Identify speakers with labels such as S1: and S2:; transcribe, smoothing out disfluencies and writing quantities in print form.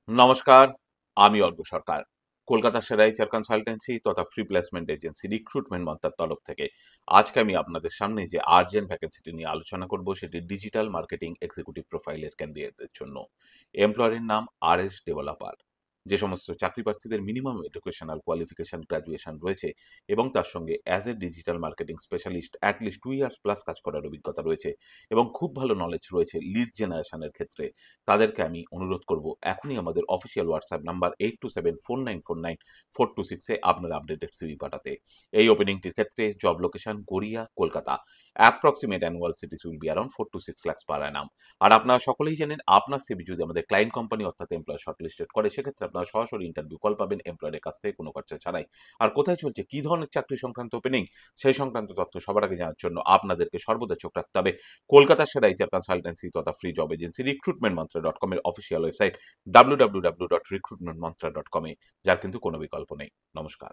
S1: নমস্কার, আমি অর্ক সরকার। কলকাতার সেরা এইচআর কনসালটেন্সি তথা ফ্রি প্লেসমেন্ট এজেন্সি রিক্রুটমেন্ট মন্ত্রার তরফ থেকে আজকে আমি আপনাদের সামনে যে আর্জেন্ট ভ্যাকেন্সিটি নিয়ে আলোচনা করব সেটি ডিজিটাল মার্কেটিং এক্সিকিউটিভ প্রোফাইলের ক্যান্ডিডেটদের জন্য। এমপ্লয়ারের নাম আরএস ডেভেলপার। যে সমস্ত চাকরি প্রার্থীদের মিনিমাম এডুকেশনাল কোয়ালিফিকেশন গ্র্যাজুয়েশন রয়েছে এবং তার সঙ্গে as a digital marketing specialist at least 2 years plus কাজ করার অভিজ্ঞতা রয়েছে এবং খুব ভালো নলেজ রয়েছে লিড জেনারেশনের ক্ষেত্রে, তাদেরকে আমি অনুরোধ করব এখনই আমাদের অফিসিয়াল হোয়াটসঅ্যাপ নাম্বার 8274949426 এ আপনার আপডেটেড সিভি পাঠাতে। এই ওপেনিংটির ক্ষেত্রে job location Garia, Kolkata. Approximate annual cities will be around 4 to 6 lakhs পার অ্যানাম। আর আপনারা সকলেই জানেন আপনার সিভি যদি আমাদের ক্লায়েন্ট কোম্পানি অর্থাৎ এমপ্লয়ার শর্টলিস্টেড করে সেক্ষেত্রে আপনারা সরাসরি ইন্টারভিউ কল পাবেন এমপ্লয়ারের কাছ থেকে কোনো খরচা ছাড়াই। আর কোথায় চলছে কী ধরনের চাকরি সংক্রান্ত ওপেনিং সেই সংক্রান্ত তথ্য সবার আগে জানার জন্য আপনাদেরকে সর্বদা চোখ রাখতে হবে কলকাতার সেরা এইচআর কনসালটেন্সি তথা free job agency recruitment mantra .com এর অফিসিয়াল ওয়েবসাইট www.recruitmentmantra.com এ, যার কিন্তু কোনো বিকল্প নেই। নমস্কার।